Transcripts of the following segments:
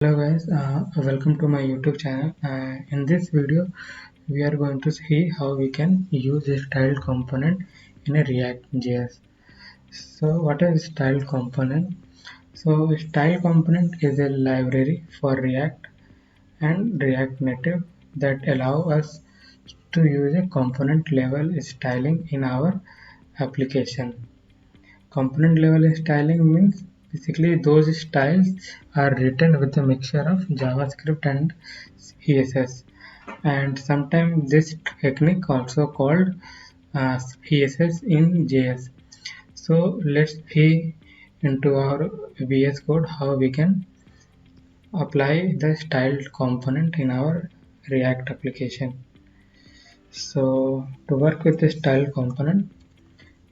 Hello guys, welcome to my YouTube channel. In this video, we are going to see how we can use a style component in a React.js. So what is style component? So style component is a library for React and React Native that allow us to use a component level styling in our application. Component level styling means basically those styles are written with a mixture of JavaScript and CSS, and sometimes this technique also called CSS in JS. So let's see into our VS Code how we can apply the styled component in our React application. So to work with the style component,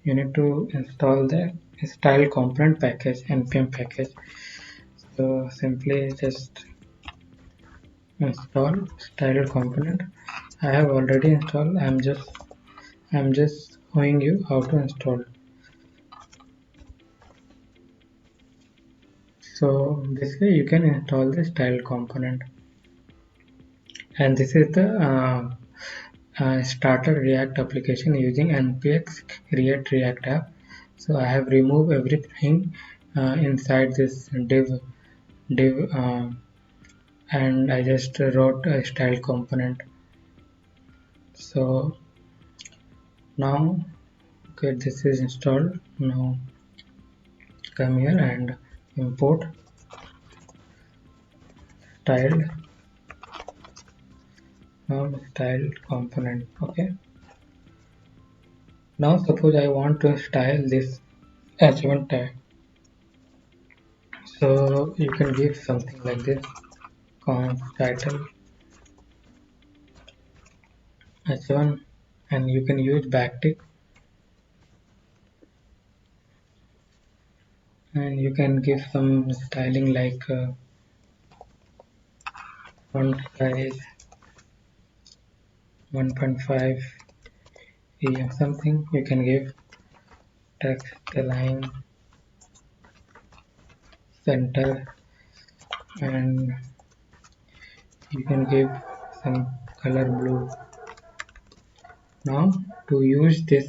you need to install the style component package npm package. So simply just install style component. I have already installed. I'm just showing you how to install. So this way you can install the style component, and this is the starter React application using npx create React app. So I have removed everything inside this div and I just wrote a style component. So now, okay, this is installed. Now come here and import styled styled component. Okay. Now suppose I want to style this h1 tag. So you can give something like this: const title h1, and you can use backtick, and you can give some styling like font size 1.5 em something. You can give text align center, and you can give some color blue. Now to use this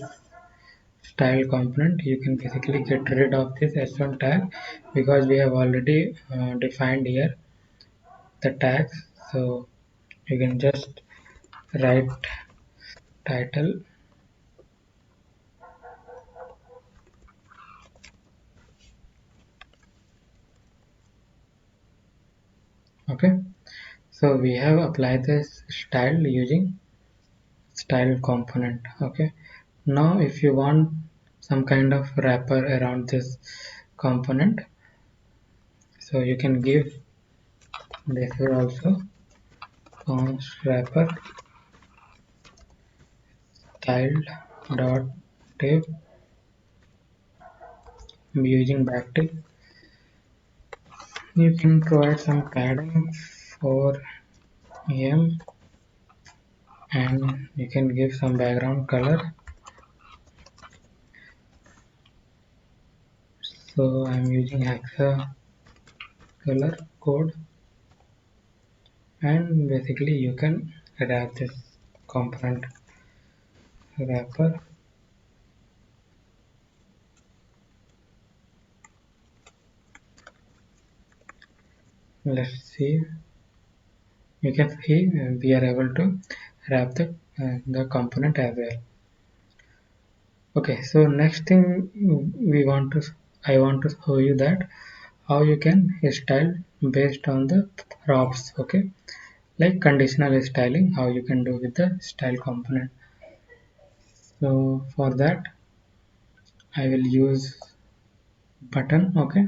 style component, you can basically get rid of this h1 tag because we have already defined here the tags. So you can just write title, okay. So we have applied this style using style component, okay. Now if you want some kind of wrapper around this component, so you can give this here also const wrapper styled dot div. Using backtick. You can provide some padding for em, and you can give some background color. So I'm using hexa color code, and basically you can wrap this component wrapper. Let's see. You can see we are able to wrap the component as well. Okay, so next thing I want to show you that how you can style based on the props. Okay, like conditional styling, how you can do with the style component. So for that I will use button. Okay,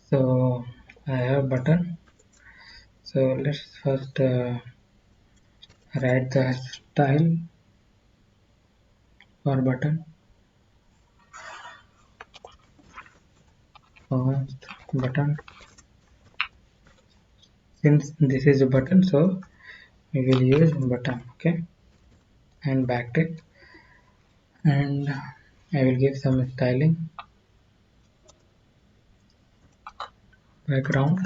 so I have button. So let's first write the style for button. First button. Since this is a button, so we will use button. Okay, and backtick, and I will give some styling. background,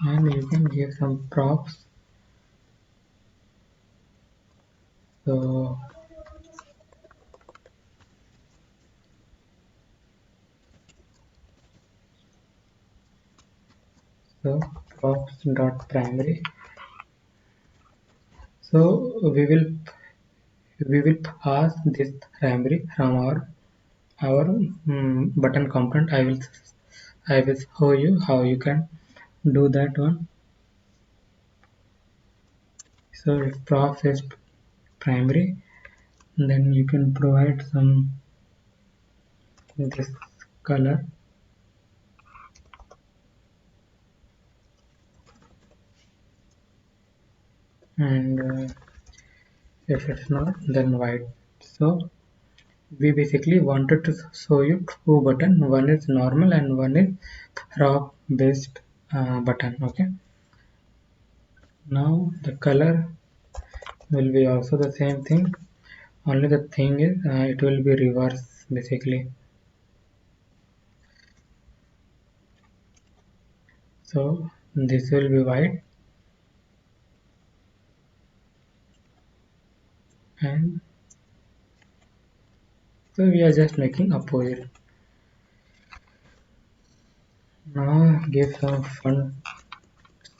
and you can give some props. So so props dot primary. So we will pass this primary from our button component. I will show you how you can do that one. So if props is primary, then you can provide some this color, and if it's not, then white. So we basically wanted to show you two button. One is normal and one is prop based button. Okay. Now the color will be also the same thing. Only the thing is it will be reverse basically. So this will be white, and so we are just making opposite. Now give some font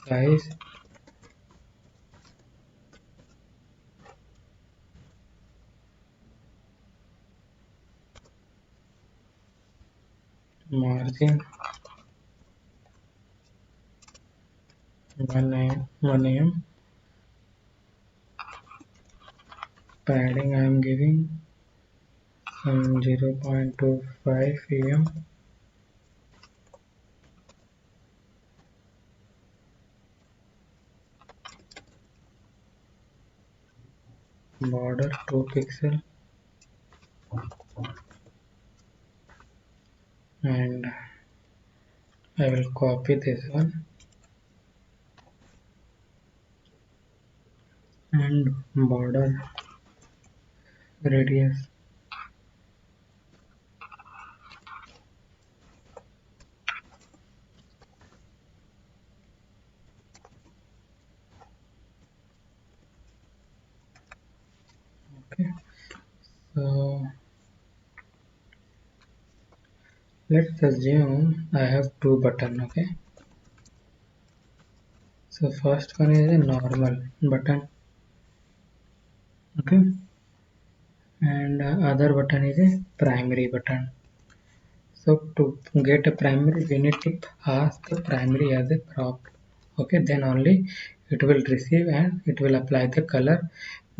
size, margin 1 padding I am giving some 0.25 em, border 2 pixel, and I will copy this one and border radius. Okay, so let's assume I have two button. Okay, so first one is a normal button. Okay, and other button is a primary button. So to get a primary, we need to pass the primary as a prop. Okay, then only it will receive and it will apply the color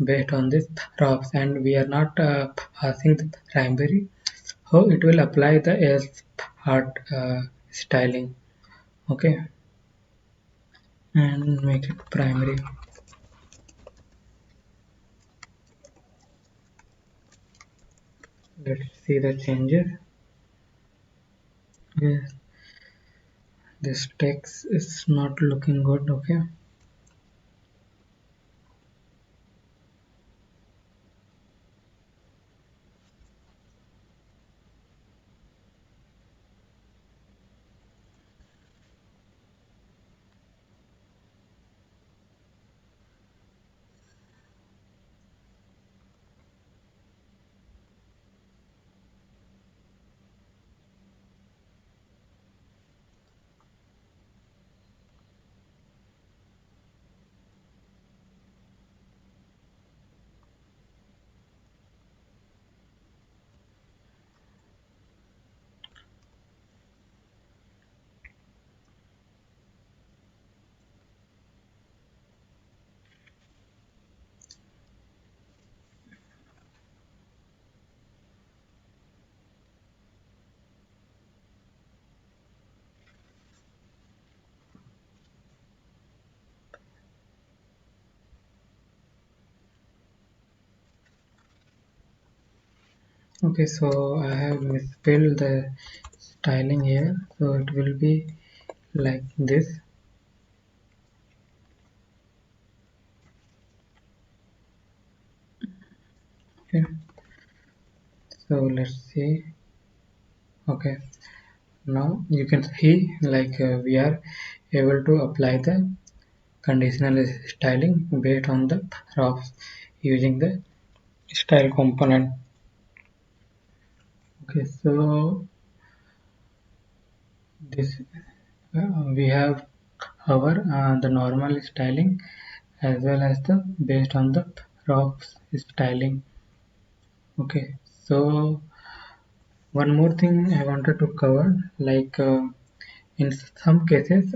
based on this props. And we are not passing the primary, so it will apply the as part styling. Okay, and make it primary. Let's see the changes. Yes, this text is not looking good. Okay. Okay, so I have misspelled the styling here, so it will be like this. Okay, so let's see. Okay, now you can see like we are able to apply the conditional styling based on the props using the style component. Okay, so this we have our the normal styling as well as the based on the props styling. Okay, so one more thing I wanted to cover, like in some cases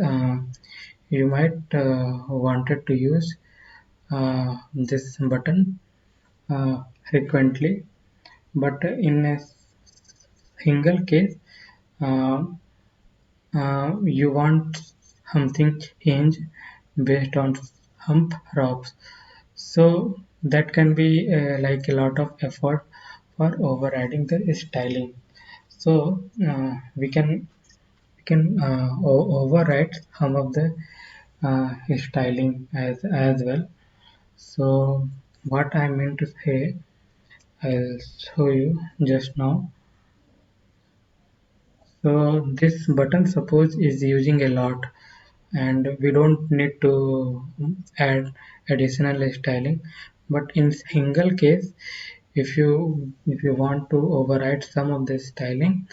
you might wanted to use this button frequently, but in a single case uh, you want something change based on hump props. So that can be like a lot of effort for overriding the styling. So we can override some of the styling as well. So what I meant to say, I'll show you just now. So this button suppose is using a lot, and we don't need to add additional styling. But in single case, if you want to override some of the styling,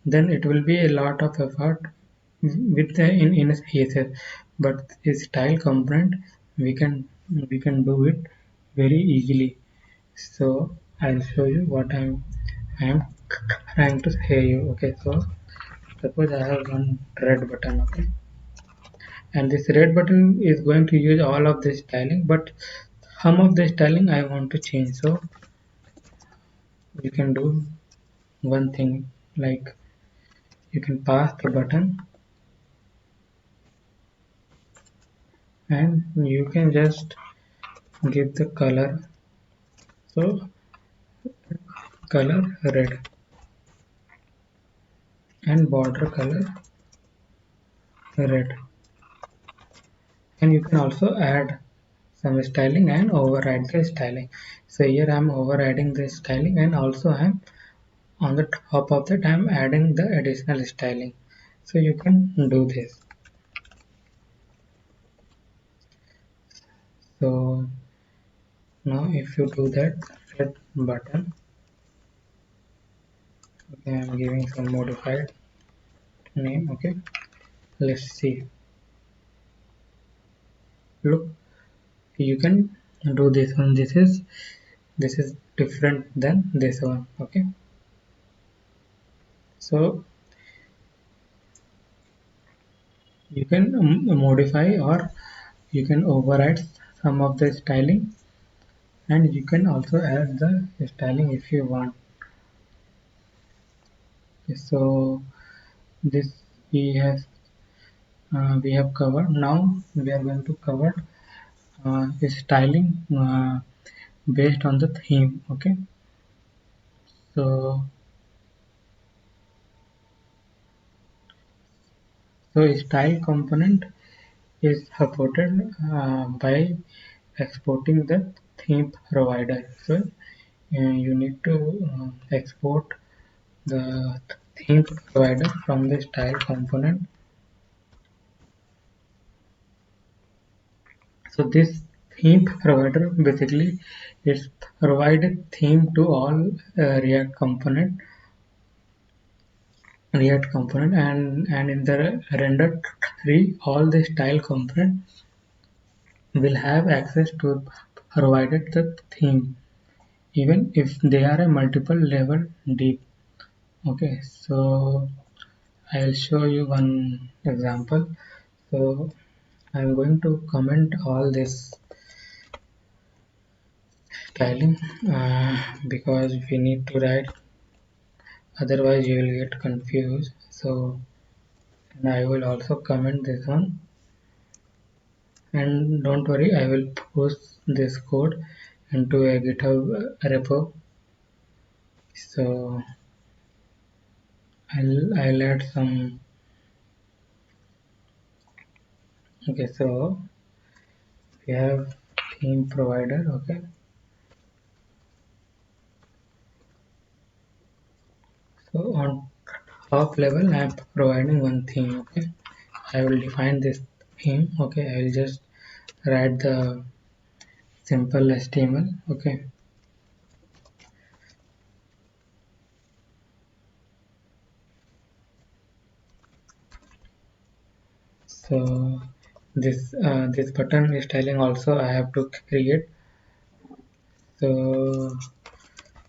then it will be a lot of effort with the in a cases. But a style component, we can do it very easily. So I'll show you what I'm trying to say you. Okay, so suppose I have one red button. Okay, and this red button is going to use all of the styling, but some of the styling I want to change. So you can do one thing, like you can pass the button and you can just give the color. So color red and border color red, and you can also add some styling and override the styling. So here I'm overriding the styling, and also I'm on the top of that I'm adding the additional styling. So you can do this. So now if you do that red button, okay, I'm giving some modified name. Okay, let's see. Look, you can do this one. This is different than this one. Okay, so you can modify, or you can override some of the styling, and you can also add the styling if you want. So this we have covered. Now we are going to cover styling based on the theme. Okay, so style component is supported by exporting the theme provider. So you need to export the theme provider from the style component. So this theme provider basically is provided theme to all React component, and in the render tree all the style component will have access to provided the theme, even if they are a multiple level deep. Okay, so I'll show you one example. So I'm going to comment all this styling because we need to write, otherwise you will get confused. So and I will also comment this one, and don't worry, I will post this code into a GitHub repo. So I'll add some. Okay, so we have theme provider. Okay, so on top level I am providing one theme. Okay, I will define this theme. Okay, I will just write the simple HTML. Okay, so this button styling also I have to create. So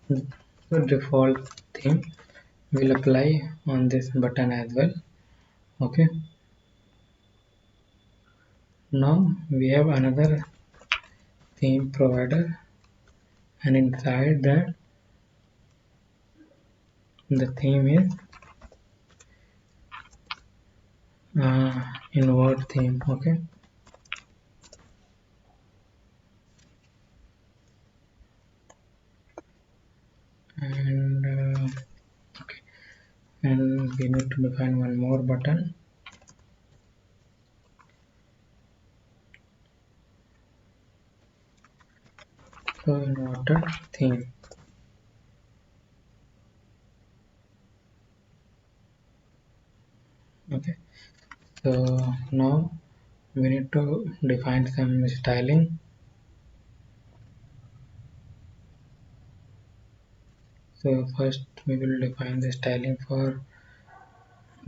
the default theme will apply on this button as well. Okay, now we have another theme provider, and inside that the theme is invert theme. Okay, and okay, and we need to define one more button. So inverted theme. Okay, so now we need to define some styling. So first we will define the styling for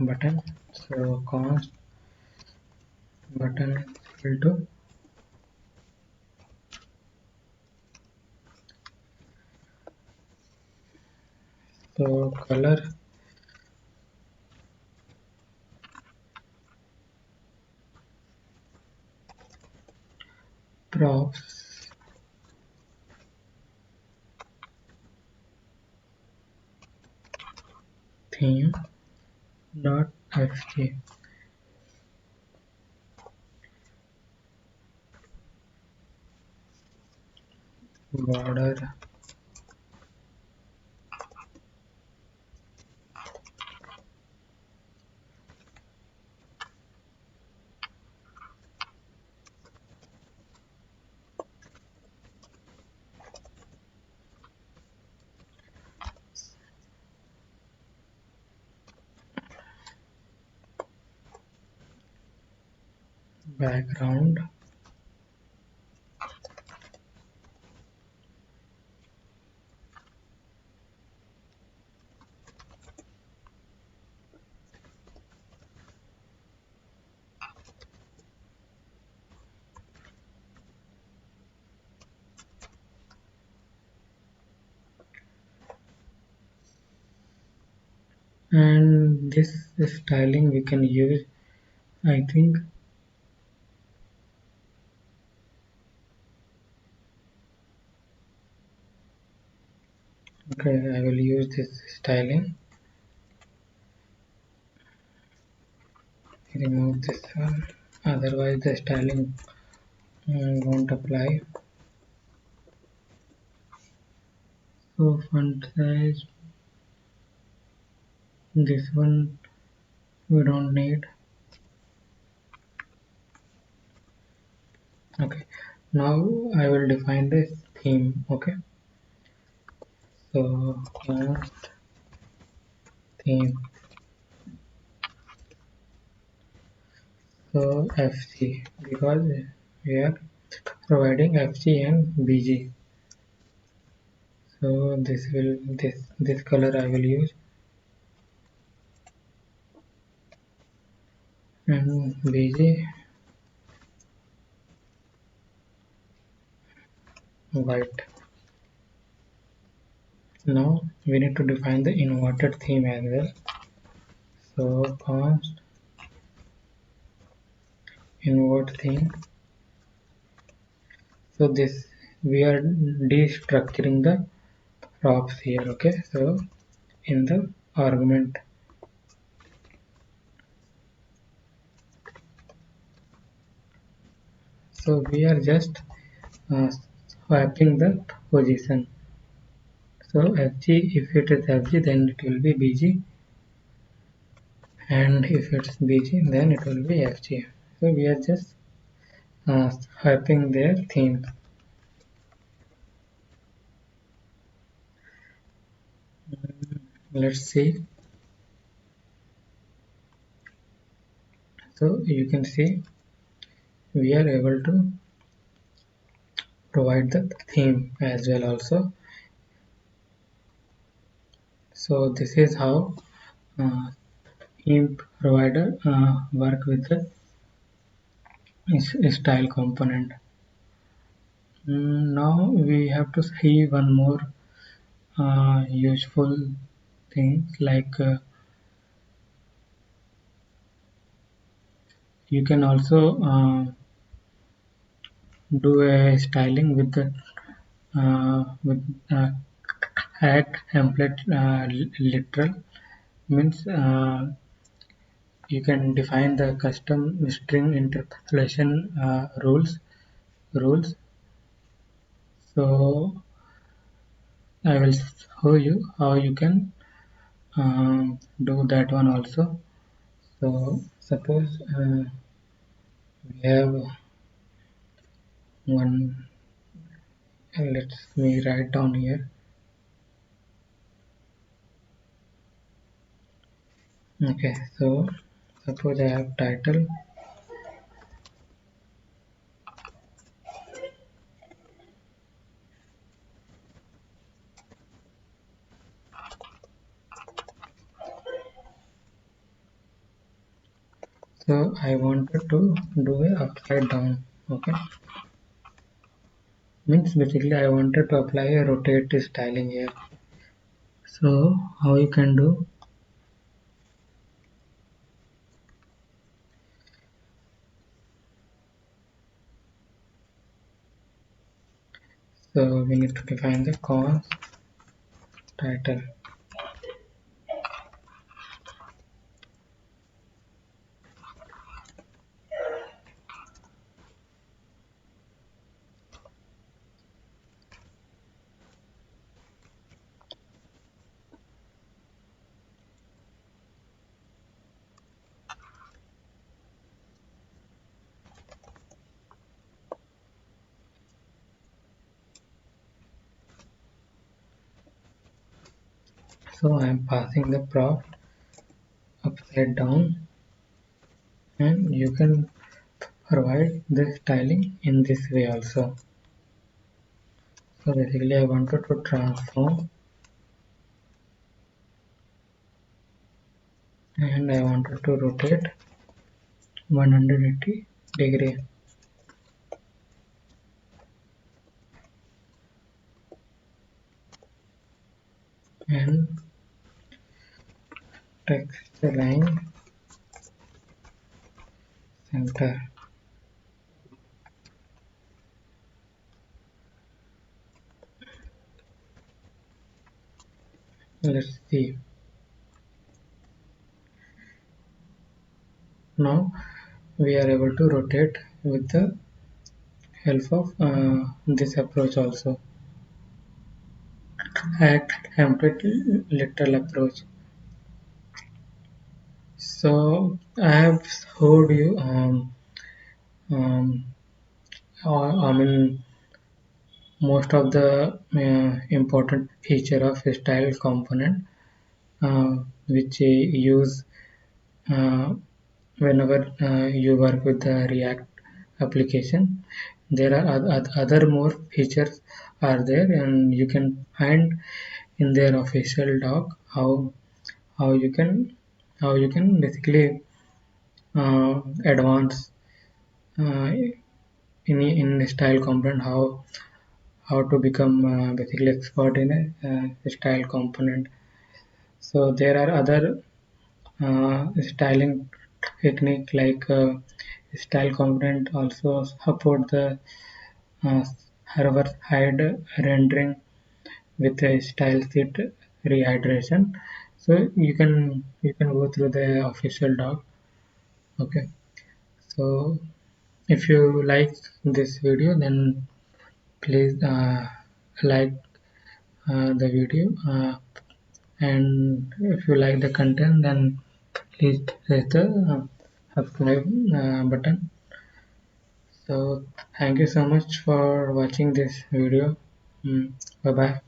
button. So const button equal to so color props theme dot fg border background and this styling we can use I think okay I will use this styling. Remove this one, otherwise the styling won't apply. So font size, this one we don't need. Okay, now I will define this theme. Okay, so const theme, so fc, because we are providing fc and bg. So this color I will use, and bg white. Now we need to define the inverted theme as well. So const invert theme. So this we are destructuring the props here. Okay, so in the argument, so we are just swapping the position. So fg, if it is fg, then it will be bg, and if it's bg, then it will be fg. So we are just swapping their theme. Let's see. So you can see we are able to provide the theme as well also. So this is how uh, theme provider work with the style component. Now we have to see one more useful things like you can also do a styling with the with add template literal means you can define the custom string interpolation rules. So I will show you how you can do that one also. So suppose we have one. Let me write down here. Okay, so suppose I have title. So I wanted to do a upside down. Okay, means basically I wanted to apply a rotate styling here. So how you can do? So we need to define the cons title. So I am passing the prompt upside down, and you can provide the styling in this way also. So basically I wanted to transform and I wanted to rotate 180 degree and text line center. Let's see. Now we are able to rotate with the help of this approach also. Act template literal approach. So I have showed you um, I mean most of the important feature of style component which use uh, whenever you work with the React application. There are other more features are there, and you can find in their official doc how you can basically advance uh, in style component, how to become basically expert in a style component. So there are other styling technique like style component also support the uh, server side rendering with a style sheet rehydration. So you can go through the official doc. Okay, so if you like this video, then please like the video, and if you like the content, then please press the subscribe button. So thank you so much for watching this video. Bye bye.